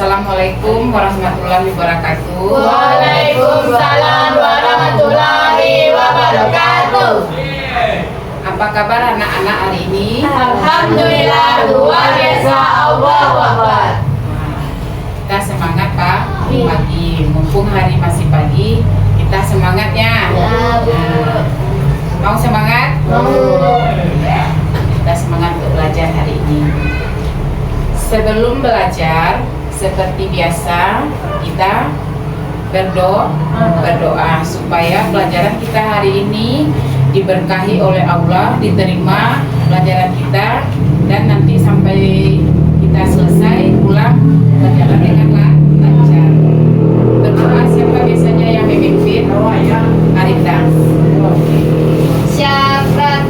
Assalamualaikum warahmatullahi wabarakatuh. Waalaikumsalam warahmatullahi wabarakatuh. Apa kabar anak-anak hari ini? Alhamdulillah, luar biasa. Allahu Akbar. Kita semangat Pak pagi. Mumpung hari masih pagi, kita semangatnya. Mau semangat? Kita semangat untuk belajar hari ini. Sebelum belajar, seperti biasa kita berdoa supaya pelajaran kita hari ini diberkahi oleh Allah, diterima pelajaran kita, dan nanti sampai kita selesai pulang berjalan dengan lancar. Berdoa siapa biasanya yang memimpin? Arita. Siapa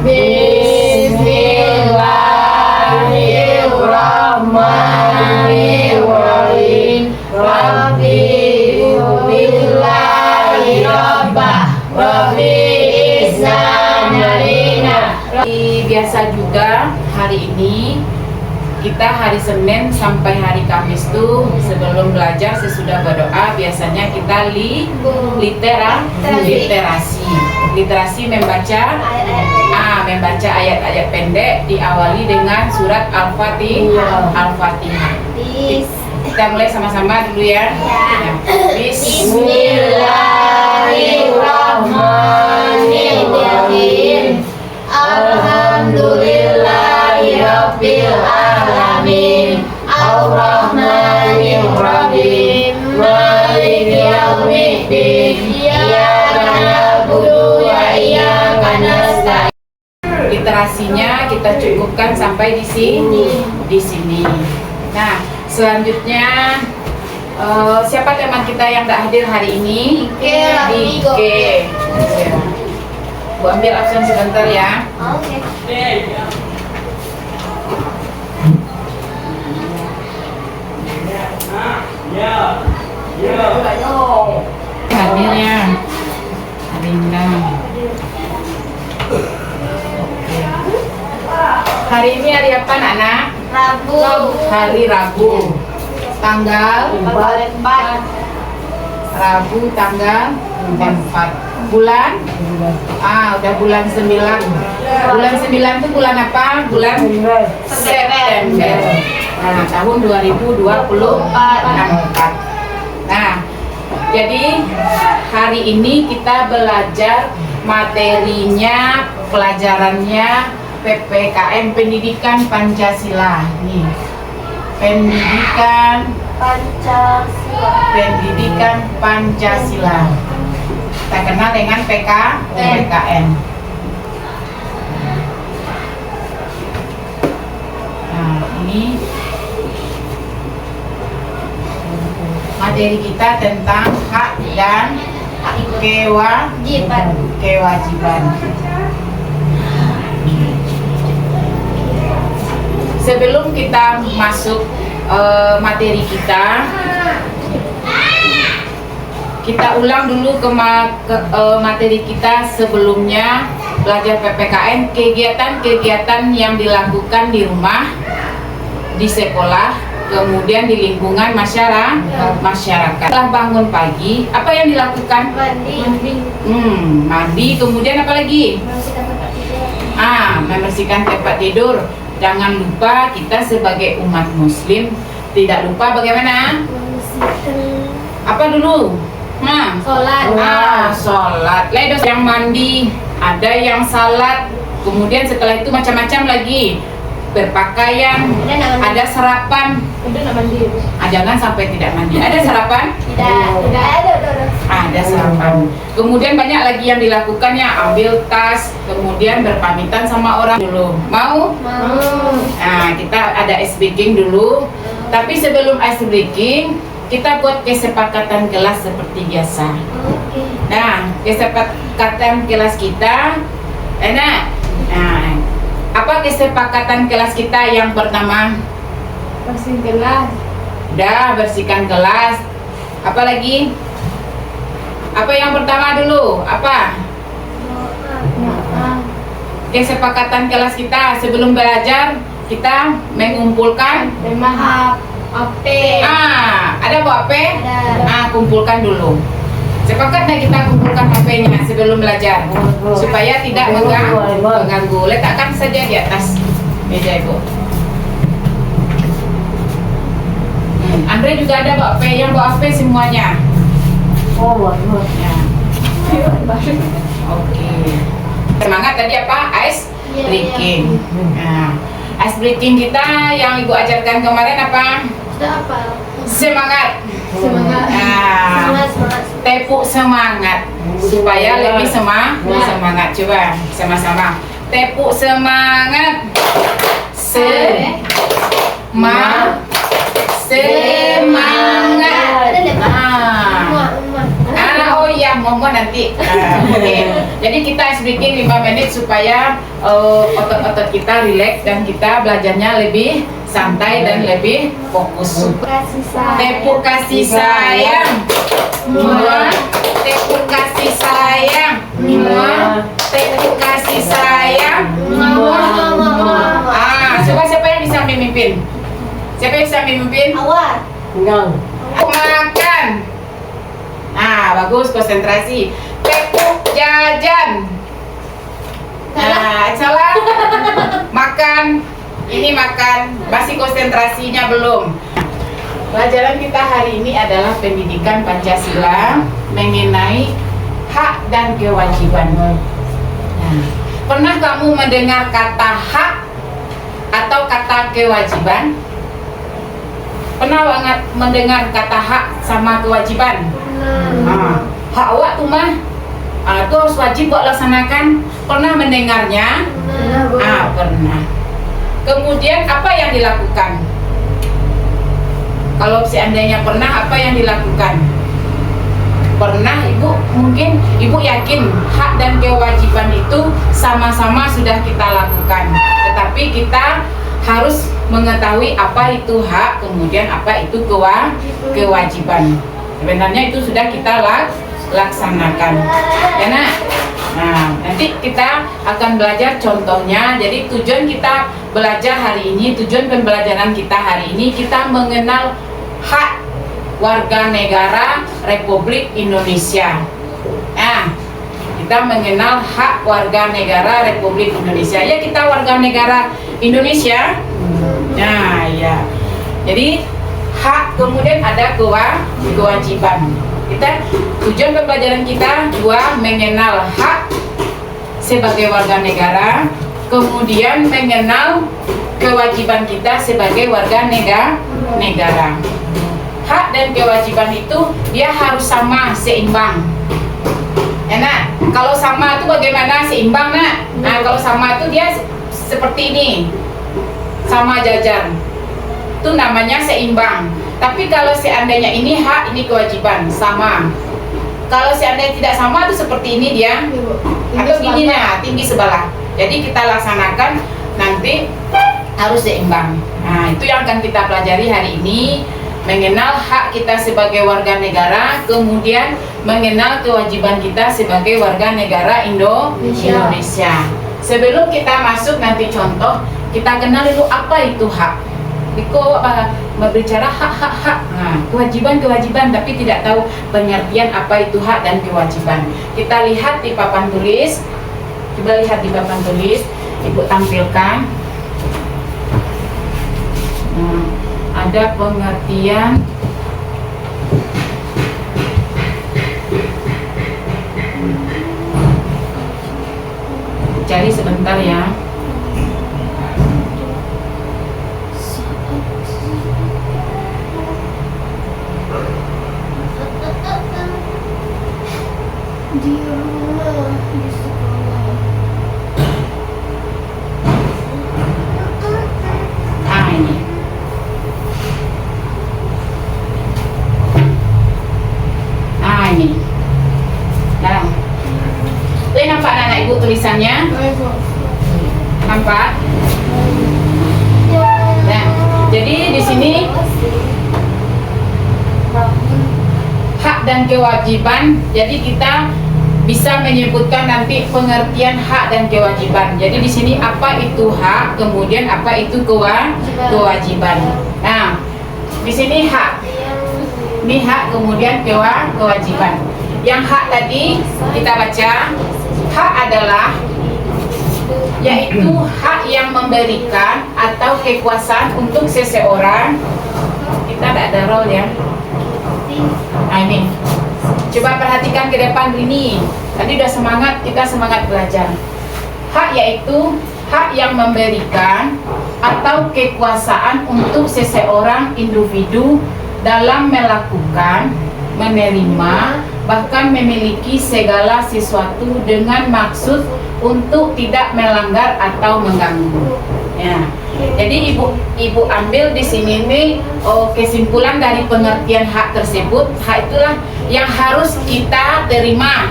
Bismillahirrahmanirrahim. Rabbi billahi rabbah wa bi isnarina. Biasa juga hari ini kita hari Senin sampai hari Kamis tuh sebelum belajar sesudah berdoa biasanya kita literasi membaca ayat-ayat pendek diawali dengan surat Al-Fatihah. Kita mulai sama-sama dulu ya. Bismillahirrahmanirrahim. Alhamdulillahirabbil alamin. Ar-Rahmanir-Rahim. Maliki yaumiddin. Iyyaka na'budu wa iyyaka nasta'in. Literasinya kita cukupkan sampai di sini. Nah, selanjutnya siapa teman kita yang tidak hadir hari ini? Ike. Bu ambil absen sebentar ya. Oke. Hadirnya Arinda. Hari ini hari apa anak? Rabu. Hari Rabu. Tanggal 4. Rabu tanggal 4. Bulan? Udah bulan 9. Bulan 9 itu bulan apa? Bulan September. Nah, tahun 2024. Nah, jadi hari ini kita belajar materinya, pelajarannya PPKN Pendidikan Pancasila. Nih. Pendidikan Pancasila. Kita kenal dengan PPKN. Nah, ini materi kita tentang hak dan kewajiban. Sebelum kita masuk materi kita ulang dulu ke materi kita sebelumnya belajar PPKN, kegiatan-kegiatan yang dilakukan di rumah, di sekolah, kemudian di lingkungan masyarakat. Setelah bangun pagi, apa yang dilakukan? Mandi, kemudian apa lagi? Membersihkan tempat tidur. Jangan lupa kita sebagai umat muslim tidak lupa bagaimana? Apa dulu? Sholat. Ledos yang mandi, ada yang salat, kemudian setelah itu macam-macam lagi. Berpakaian, ada sarapan. Jangan sampai tidak mandi. Ada sarapan? Tidak ada. Ada sarapan. Kemudian banyak lagi yang dilakukannya, ambil tas, kemudian berpamitan sama orang dulu. Mau? Nah, kita ada ice breaking dulu. Tapi sebelum ice breaking, kita buat kesepakatan kelas seperti biasa. Nah, kesepakatan kelas kita, apa kesepakatan kelas kita yang pertama? Bersihin kelas. Udah, bersihkan kelas. Apa lagi? Apa yang pertama dulu? Apa? Kesepakatan kelas kita sebelum belajar kita mengumpulkan. Tema AP. Ada Bu HP? Ada. Kumpulkan dulu. Sepakat dah kita kumpulkan HP-nya sebelum belajar supaya tidak mengganggu. Letakkan saja di atas meja Ibu. Andre juga ada Bu HP, yang Bu HP semuanya. Ya. Oke. Semangat tadi apa? Ice breaking. Nah, ice breaking kita yang Ibu ajarkan kemarin apa? Sudah apa? Semangat. Semangat. Semangat. Tepuk semangat supaya lebih semangat. Coba sama-sama. Tepuk semangat. Semangat. Oh iya, momo nanti. Oke. Jadi kita ice breaking 5 menit supaya otot-otot kita rileks dan kita belajarnya lebih santai dan lebih fokus. Tepuk kasih sayang. Tepuk kasih sayang. Tepuk kasih sayang. Coba siapa yang bisa memimpin? Siapa yang bisa memimpin? Awal. Makan. Bagus, konsentrasi. Tepuk jajan. Salah. Makan. Ini makan. Masih konsentrasinya belum. Pelajaran kita hari ini adalah pendidikan Pancasila mengenai hak dan kewajiban. Pernah kamu mendengar kata hak atau kata kewajiban? Pernah banget mendengar kata hak sama kewajiban? Hak awak tuh mah itu harus wajib buat laksanakan. Pernah mendengarnya? Pernah. Kemudian apa yang dilakukan? Kalau seandainya pernah, apa yang dilakukan? Pernah, mungkin Ibu yakin hak dan kewajiban itu sama-sama sudah kita lakukan. Tetapi kita harus mengetahui apa itu hak, kemudian apa itu kewajiban. Sebenarnya itu sudah kita laksanakan. Ya nak? Nanti kita akan belajar contohnya. Jadi tujuan kita belajar hari ini, tujuan pembelajaran kita hari ini, kita mengenal hak warga negara Republik Indonesia. Kita mengenal hak warga negara Republik Indonesia. Ya, kita warga negara Indonesia. Ya. Jadi hak, kemudian ada kewajiban. Tujuan pembelajaran kita mengenal hak sebagai warga negara, kemudian mengenal kewajiban kita sebagai warga negara. Hak dan kewajiban itu dia harus sama, seimbang. Ya nak, kalau sama itu bagaimana seimbang nak? Kalau sama itu dia seperti ini, sama jajar. Itu namanya seimbang. Tapi kalau seandainya ini hak, ini kewajiban, sama. Kalau seandainya tidak sama itu seperti ini dia, atau gini nah, tinggi sebelah. Jadi kita laksanakan nanti harus seimbang. Itu yang akan kita pelajari hari ini. Mengenal hak kita sebagai warga negara, kemudian mengenal kewajiban kita sebagai warga negara Indonesia. Sebelum kita masuk nanti contoh, kita kenal dulu apa itu hak. Biko berbicara hak. Kewajiban, tapi tidak tahu pengertian apa itu hak dan kewajiban. Kita lihat di papan tulis. Coba lihat di papan tulis. Ibu tampilkan. Ada pengertian cari sebentar ya. Di rumah, di sekolah. Ini. Ini. Nah, nampak anak ibu tulisannya? Nampak? Nah, jadi di sini hak dan kewajiban. Jadi kita bisa menyebutkan nanti pengertian hak dan kewajiban. Jadi di sini apa itu hak, kemudian apa itu kewajiban. Nah, di sini hak. Ini hak, kemudian kewajiban. Yang hak tadi kita baca, hak adalah yaitu hak yang memberikan atau kekuasaan untuk seseorang. Kita tidak ada role ya. Nah ini, coba perhatikan ke depan ini. Tadi udah semangat, kita semangat belajar. Hak yaitu hak yang memberikan atau kekuasaan untuk seseorang individu dalam melakukan, menerima, bahkan memiliki segala sesuatu dengan maksud untuk tidak melanggar atau mengganggu. Ya. Jadi ibu ambil di sini nih kesimpulan dari pengertian hak tersebut. Hak itulah yang harus kita terima.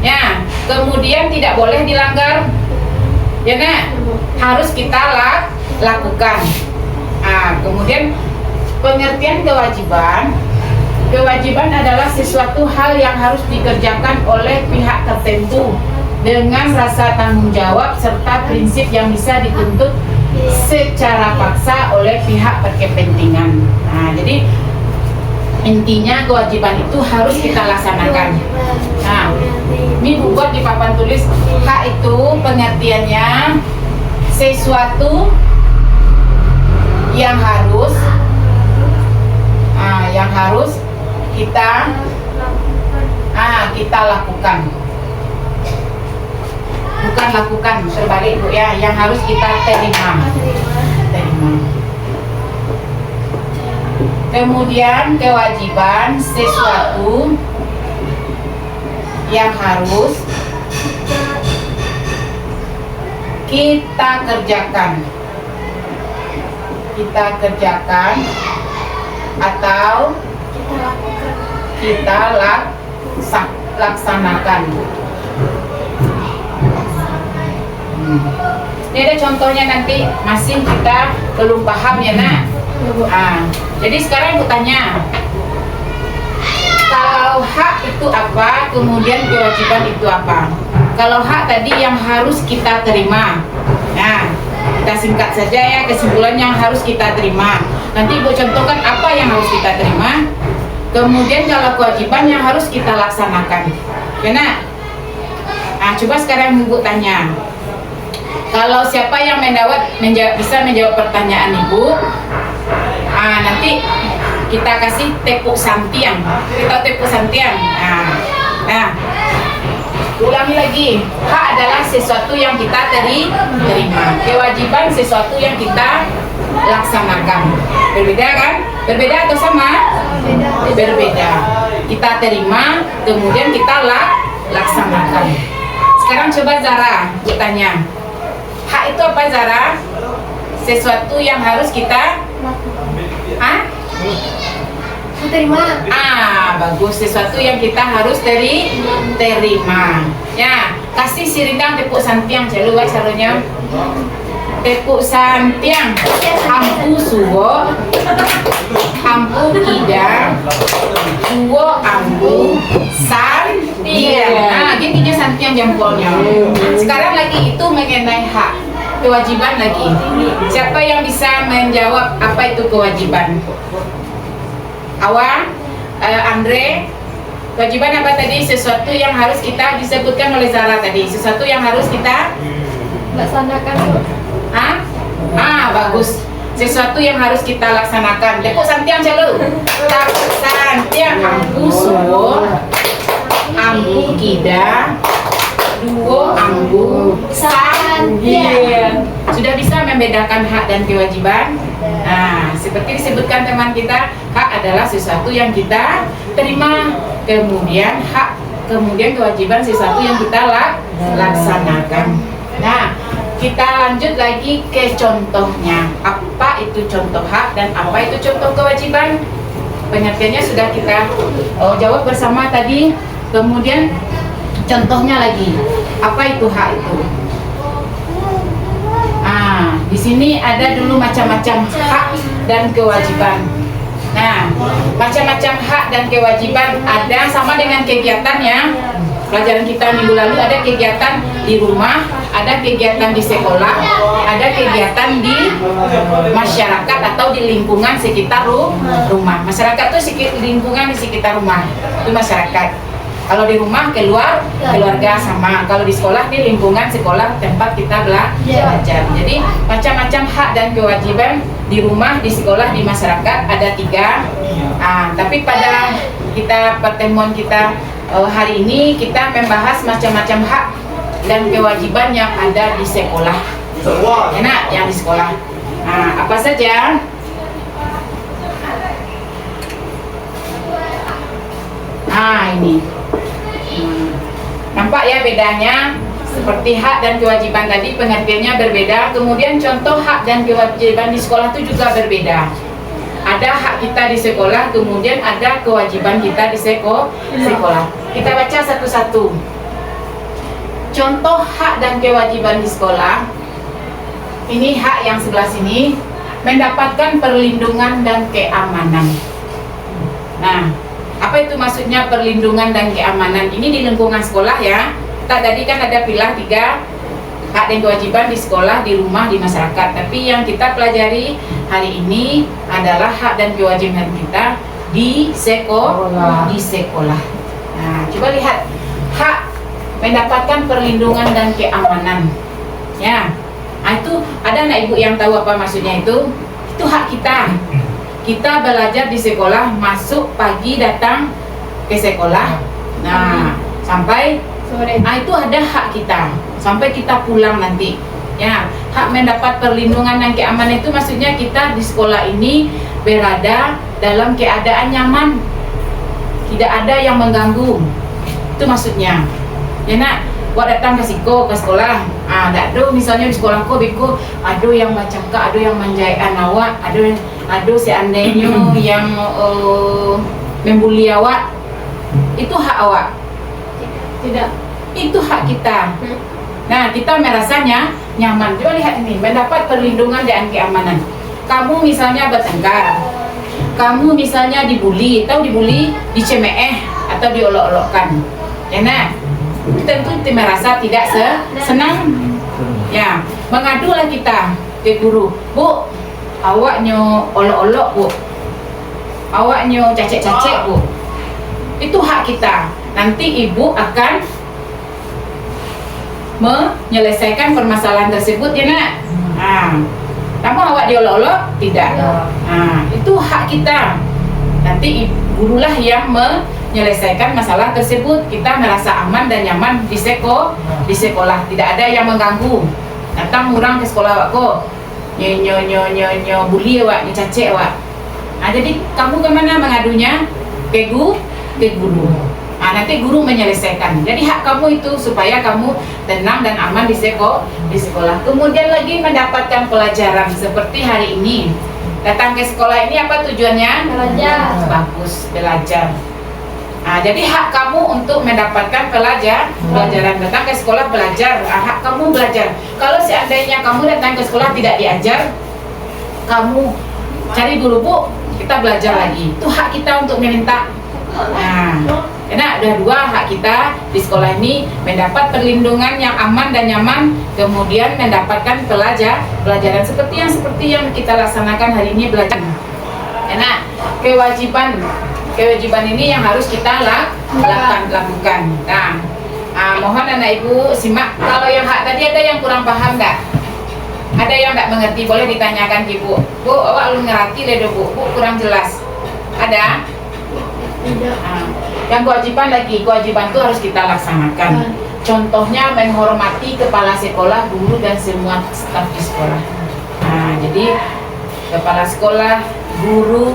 Ya, kemudian tidak boleh dilanggar. Ya, nah, harus kita lakukan. Nah, kemudian pengertian kewajiban. Kewajiban adalah sesuatu hal yang harus dikerjakan oleh pihak tertentu dengan rasa tanggung jawab serta prinsip yang bisa dituntut secara paksa oleh pihak berkepentingan. Nah, jadi intinya kewajiban itu harus kita laksanakan. Nah, ini buat di papan tulis. Hak itu pengertiannya sesuatu yang harus kita lakukan. Bukan lakukan, terbalik Bu ya, yang harus kita terima. Kemudian kewajiban sesuatu yang harus kita kerjakan. Atau kita laksanakan. Ini ada contohnya nanti, masih kita belum paham ya nak. Jadi sekarang aku tanya, kalau hak itu apa, kemudian kewajiban itu apa? Kalau hak tadi yang harus kita terima. Nah, kita singkat saja ya kesimpulan yang harus kita terima. Nanti Ibu contohkan apa yang harus kita terima. Kemudian kalau kewajiban yang harus kita laksanakan. Karena, coba sekarang Ibu tanya. Kalau siapa yang bisa menjawab pertanyaan Ibu, nanti kita kasih tepuk santiang. Kita tepuk santiang. Nah, ulangi lagi. Hak adalah sesuatu yang kita terima. Kewajiban sesuatu yang kita laksanakan. Berbeda kan? Berbeda atau sama? Berbeda. Kita terima, kemudian kita laksanakan. Sekarang coba Zara bertanya. Hak itu apa Zara? Sesuatu yang harus kita terima. Bagus. Sesuatu yang kita harus terima. Ya, kasih si Rindang tepuk santiang celu caranya. Tepuk santiang. Ampu suwo. Ampu kidang. Suwo ampu santiang. Gininya santiang jempolnya. Sekarang lagi itu mengenai hak. Kewajiban lagi. Siapa yang bisa menjawab apa itu kewajiban? Awa, Andre, kewajiban apa tadi? Sesuatu yang harus kita disebutkan oleh Zara tadi. Sesuatu yang harus kita laksanakan. Bagus. Sesuatu yang harus kita laksanakan. Tepuk santiang celu. Tepuk santiang. Ampu suwo, ampu kida, duo ampu santiang. Sudah bisa membedakan hak dan kewajiban? Seperti disebutkan teman kita, hak adalah sesuatu yang kita terima, kemudian kewajiban sesuatu yang kita laksanakan. Nah, kita lanjut lagi ke contohnya. Apa itu contoh hak dan apa itu contoh kewajiban? Pengertiannya sudah kita jawab bersama tadi. Kemudian contohnya lagi. Apa itu hak itu? Di sini ada dulu macam-macam hak dan kewajiban. Nah, macam-macam hak dan kewajiban ada sama dengan kegiatannya. pelajaran kita minggu lalu ada kegiatan di rumah, ada kegiatan di sekolah, ada kegiatan di masyarakat atau di lingkungan sekitar rumah. Masyarakat itu lingkungan di sekitar rumah, itu masyarakat. Kalau di rumah keluarga sama. Kalau di sekolah di lingkungan sekolah tempat kita belajar. Jadi macam-macam hak dan kewajiban di rumah, di sekolah, di masyarakat ada 3. Tapi pada pertemuan kita hari ini kita membahas macam-macam hak dan kewajiban yang ada di sekolah. Enak yang di sekolah. Apa saja? Ini. Nampak ya bedanya, seperti hak dan kewajiban tadi pengertiannya berbeda. Kemudian contoh hak dan kewajiban di sekolah itu juga berbeda. Ada hak kita di sekolah, kemudian ada kewajiban kita di sekolah. Kita baca satu-satu. Contoh hak dan kewajiban di sekolah. Ini hak yang sebelah sini, mendapatkan perlindungan dan keamanan. Nah, apa itu maksudnya perlindungan dan keamanan? Ini di lingkungan sekolah ya. Tadi kan ada pilah 3 hak dan kewajiban di sekolah, di rumah, di masyarakat. Tapi yang kita pelajari hari ini adalah hak dan kewajiban kita di sekolah. Nah, coba lihat hak mendapatkan perlindungan dan keamanan. Ya, itu ada anak ibu yang tahu apa maksudnya itu? Itu hak kita. Kita belajar di sekolah, masuk pagi datang ke sekolah. Nah, sampai sore. Itu ada hak kita sampai kita pulang nanti. Ya, hak mendapat perlindungan dan keamanan itu maksudnya kita di sekolah ini berada dalam keadaan nyaman. Tidak ada yang mengganggu. Itu maksudnya. Ya nak, buat datang ke sekolah. Tak ada misalnya di sekolahku biko, ada yang macam ada yang manjaikan awak, ada seandainya yang membuli awak. Itu hak awak. Tidak. Itu hak kita. Nah, kita merasanya nyaman. Coba lihat ini, mendapat perlindungan dan keamanan. Kamu misalnya bertengkar, kamu misalnya dibully, dicemeh atau diolok-olokkan. Ya nak, tentu merasa tidak senang. Ya, mengadulah kita ke guru. Bu, awaknya olok-olok bu, awaknya cacek-cacek bu. Itu hak kita. Nanti ibu akan menyelesaikan permasalahan tersebut ya nak. Kamu awak diolok-olok? Tidak. Itu hak kita. Nanti gurulah yang menyelesaikan masalah tersebut. Kita merasa aman dan nyaman di sekolah. Tidak ada yang mengganggu. Datang orang ke sekolah awak kok nyo bully awak, cacek awak. Jadi kamu kemana mengadunya? Ke guru. Nanti guru menyelesaikan. Jadi hak kamu itu supaya kamu tenang dan aman di sekolah. Kemudian lagi mendapatkan pelajaran seperti hari ini. Datang ke sekolah ini apa tujuannya? Belajar. Bagus, belajar. Jadi hak kamu untuk mendapatkan pelajaran. Datang ke sekolah belajar. Hak kamu belajar. Kalau seandainya kamu datang ke sekolah tidak diajar, kamu cari guru, bu, kita belajar lagi. Itu hak kita untuk meminta. Karena ada 2 hak kita di sekolah ini, mendapat perlindungan yang aman dan nyaman, kemudian mendapatkan pelajaran seperti yang kita laksanakan hari ini belajar. Karena kewajiban ini yang harus kita lakukan. Nah, mohon anak ibu simak. Kalau yang hak tadi ada yang kurang paham nggak? Ada yang nggak mengerti? Boleh ditanyakan ke ibu. Bu, awak belum ngerti deh bu. Bu kurang jelas. Ada? Yang kewajiban itu harus kita laksanakan. Contohnya menghormati kepala sekolah, guru dan semua staf di sekolah. Jadi kepala sekolah, guru,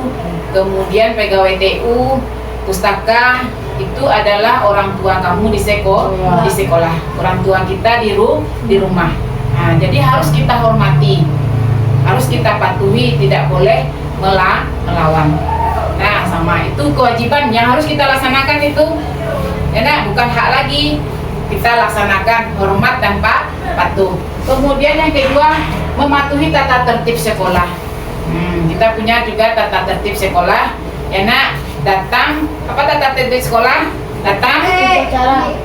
kemudian pegawai TU, pustaka itu adalah orang tua kamu di sekolah. Orang tua kita di rumah. Jadi harus kita hormati, harus kita patuhi, tidak boleh melawan. Nah, sama itu kewajiban yang harus kita laksanakan itu. Ya nak, bukan hak lagi. Kita laksanakan hormat dan patuh. Kemudian yang kedua, mematuhi tata tertib sekolah. Kita punya juga tata tertib sekolah. Ya nak, datang apa tata tertib sekolah? Datang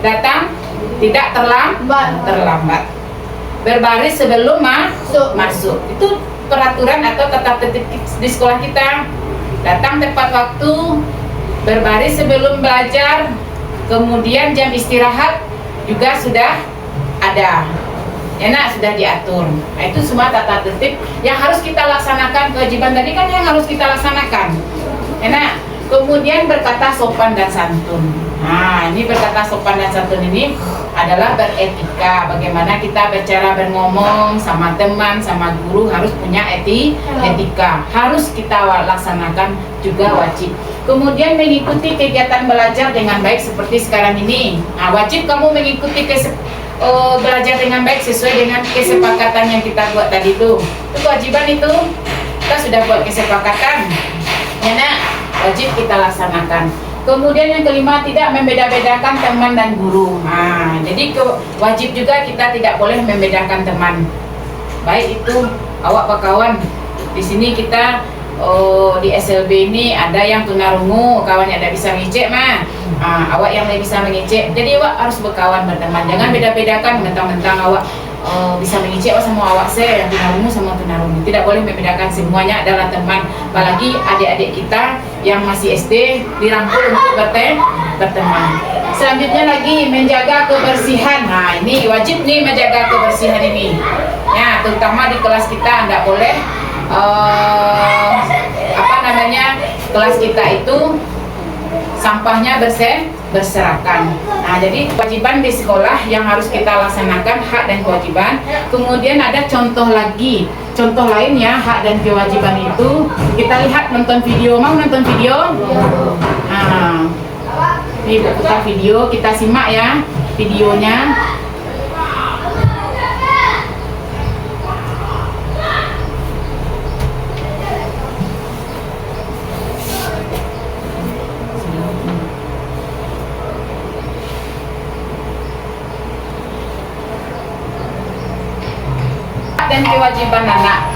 Datang tidak terlambat. Berbaris sebelum masuk. Itu peraturan atau tata tertib di sekolah kita. Datang tepat waktu, berbaris sebelum belajar, kemudian jam istirahat juga sudah ada. Enak, sudah diatur. Nah, itu semua tata tertib yang harus kita laksanakan. Kewajiban tadi kan yang harus kita laksanakan. Enak. Kemudian berkata sopan dan santun. Nah, ini berkata sopan dan santun ini adalah beretika. Bagaimana kita bercara berngomong sama teman, sama guru, harus punya etika. Harus kita laksanakan, juga wajib. Kemudian mengikuti kegiatan belajar dengan baik seperti sekarang ini. Nah, wajib kamu mengikuti belajar dengan baik sesuai dengan kesepakatan yang kita buat tadi itu kewajiban itu kita sudah buat kesepakatan ya nak, wajib kita laksanakan. Kemudian yang kelima, tidak membeda-bedakan teman dan guru. Nah, jadi wajib juga kita tidak boleh membedakan teman, baik itu awak kawan. Di sini kita di SLB ini ada yang tunarungu, kawannya tidak bisa ngecek mah. Awak yang tidak bisa mengecek, jadi awak harus berkawan berteman. Jangan beda-bedakan mentang-mentang awak bisa mengecek sama awak saya yang tunarungu sama tunarungu. Tidak boleh membedakan, semuanya adalah teman. Apalagi adik-adik kita yang masih SD dirangkul untuk berteman. Selanjutnya lagi menjaga kebersihan. Nah, ini wajib nih menjaga kebersihan ini. Ya, terutama di kelas kita tidak boleh kelas kita itu sampahnya berserakan. Nah, jadi kewajiban di sekolah yang harus kita laksanakan, hak dan kewajiban. Kemudian ada contoh lainnya hak dan kewajiban itu. Kita lihat, nonton video. Mau nonton video? Nah, ini putar video, kita simak ya videonya. Dan kewajiban anak.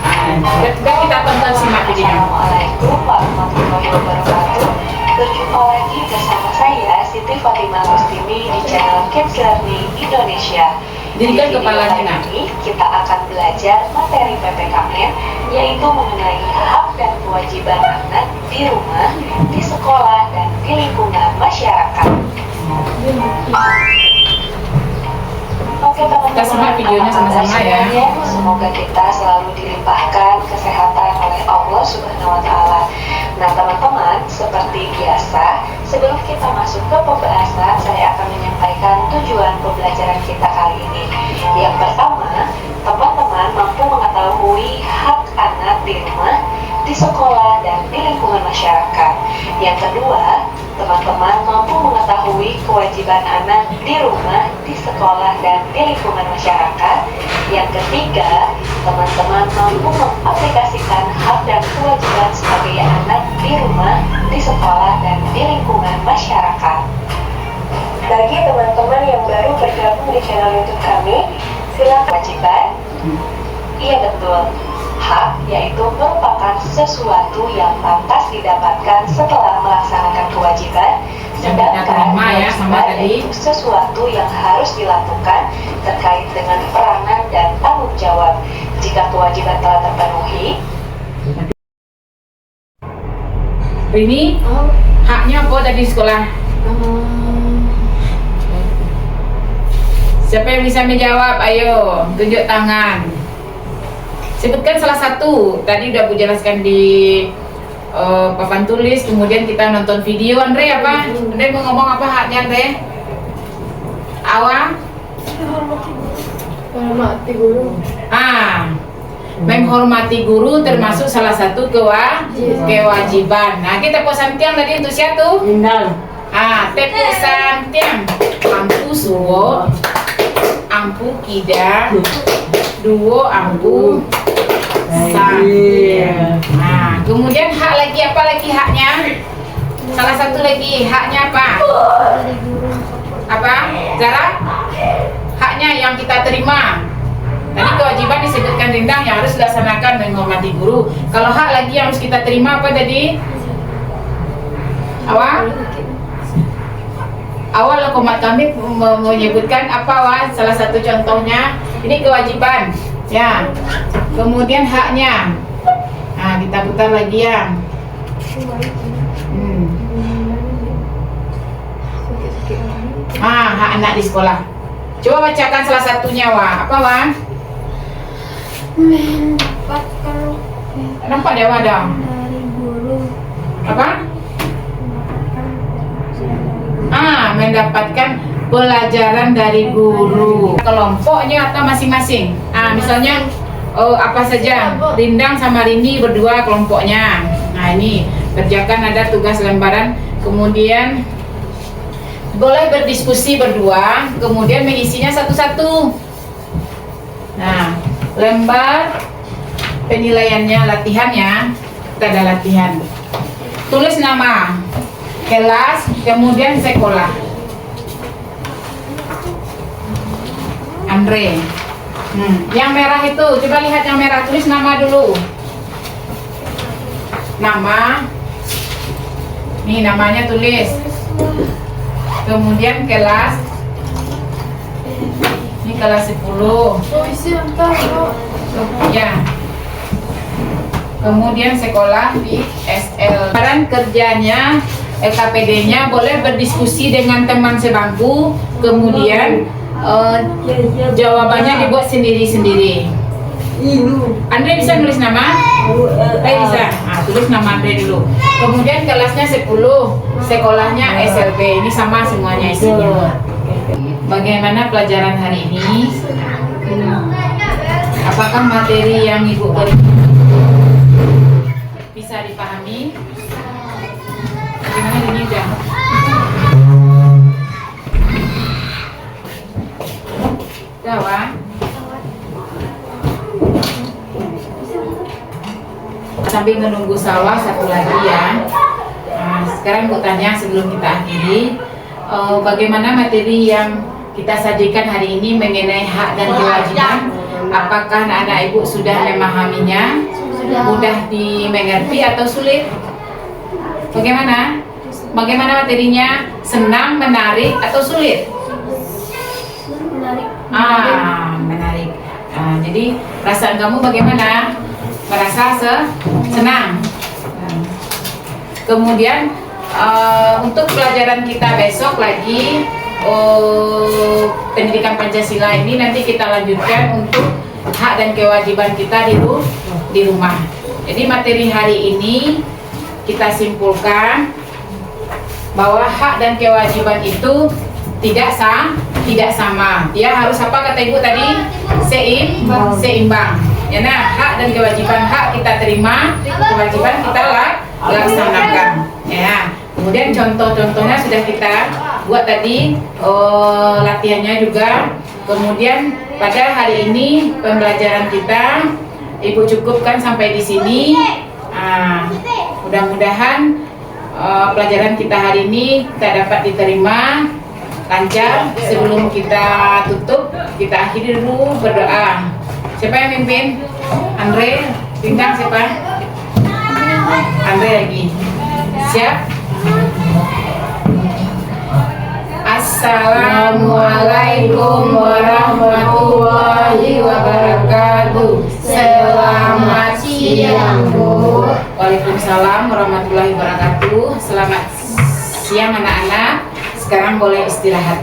Sudah kita tonton, simak videonya. Assalamualaikum warahmatullahi wabarakatuh. Berjumpa lagi bersama saya Siti Fatimah Rustimi di channel Kids Learning Indonesia. Dirikan Di video kepala kali anak. ini kita akan belajar materi PPKN, yaitu mengenai hak dan kewajiban anak di rumah, di sekolah, dan di lingkungan masyarakat. Oke teman-teman, Kita simak videonya sama-sama ya. Semoga kita selalu dilimpahkan kesehatan oleh Allah Subhanahu wa Ta'ala. Nah teman-teman, seperti biasa, sebelum kita masuk ke pembahasan, saya akan menyampaikan tujuan pembelajaran kita kali ini. Yang pertama, teman-teman mampu mengetahui hak anak di rumah, di sekolah, dan di lingkungan masyarakat. Yang kedua, teman-teman mampu mengetahui kewajiban anak di rumah, di sekolah, dan di lingkungan masyarakat. Yang ketiga, teman-teman mampu mengaplikasikan hak dan kewajiban sebagai anak di rumah, di sekolah, dan di lingkungan masyarakat. Bagi teman-teman yang baru bergabung di channel YouTube kami, silakan. Kewajiban? Iya betul. Hak yaitu merupakan sesuatu yang pantas didapatkan setelah melaksanakan kewajiban, sedangkan kewajiban yaitu sesuatu yang harus dilakukan terkait dengan peranan dan tanggung jawab. Jika kewajiban telah terpenuhi, Ini haknya apa tadi sekolah? Siapa yang bisa menjawab? Ayo, tunjuk tangan. Sebutkan salah satu. Tadi udah Bu jelaskan di papan tulis, kemudian kita nonton video. Andre apa? Andre mau ngomong apa haknya Andre? Awang? Menghormati guru. Menghormati guru termasuk salah satu kewajiban. Nah, kita pesan tiang tadi untuk siapa? Tepu santiang. Ampu suwo, ampu kida, duo ampu santiang. Nah, kemudian hak lagi apa lagi haknya? Salah satu lagi haknya apa? Apa? Zara? Haknya yang kita terima. Tadi kewajiban disebutkan rindang yang harus dilaksanakan, menghormati guru. Kalau hak lagi yang harus kita terima apa tadi? Awak? awal komat kami menyebutkan apa Wan? Salah satu contohnya ini kewajiban ya, kemudian haknya. Nah kita putar lagi ya. Hak anak di sekolah. Coba bacakan salah satunya Wah. Apa Wah? Mendapatkan Nampak dia wadah. dari guru. Apa? Mendapatkan pelajaran dari guru. Kelompoknya atau masing-masing. Misalnya apa saja, Rindang sama Rindi berdua kelompoknya. Nah ini kerjakan ada tugas lembaran, kemudian boleh berdiskusi berdua, kemudian mengisinya satu-satu. Nah, lembar penilaiannya, latihannya, kita ada latihan. Tulis nama, kelas, kemudian sekolah. Andre. Yang merah itu, coba lihat yang merah, tulis nama dulu. Nama. Nih namanya tulis. Kemudian kelas. Ini kelas 10. Ya. Kemudian sekolah di SL. Peran kerjanya LKPD-nya boleh berdiskusi dengan teman sebangku, kemudian jawabannya dibuat sendiri-sendiri. Andre bisa nulis nama? Bisa. Tulis nama Andre dulu. Kemudian kelasnya 10, sekolahnya SLB. Ini sama semuanya isinya. Bagaimana pelajaran hari ini? Apakah materi yang Ibu beri bisa dipahami? Bagaimana ini Jam? Jawa. Sambil menunggu sawah satu lagi ya. Sekarang aku tanya sebelum kita akhiri, bagaimana materi yang kita sajikan hari ini mengenai hak dan kewajiban? Apakah anak-anak Ibu sudah memahaminya? Mudah dimengerti atau sulit? Bagaimana? Bagaimana materinya? Senang, menarik atau sulit? Menarik. Jadi perasaan kamu bagaimana? Merasa senang. Kemudian untuk pelajaran kita besok lagi pendidikan Pancasila ini nanti kita lanjutkan untuk hak dan kewajiban kita di rumah. Jadi materi hari ini kita simpulkan bahwa hak dan kewajiban itu tidak sama. Dia harus apa kata Ibu tadi? Seimbang. Ya nah, hak dan kewajiban, hak kita terima, kewajiban kita laksanakan. Ya. Kemudian contoh-contohnya sudah kita buat tadi, latihannya juga. Kemudian pada hari ini pembelajaran kita Ibu cukupkan sampai di sini. Mudah-mudahan pelajaran kita hari ini kita dapat diterima lancar. Sebelum kita tutup, kita akhiri dulu berdoa. Siapa yang mimpin? Andre, bintang siapa? Andre lagi. Siap? Assalamualaikum warahmatullahi wabarakatuh. Selamat siang Bu. Waalaikumsalam warahmatullahi wabarakatuh. Selamat siang anak-anak. Sekarang boleh istirahat.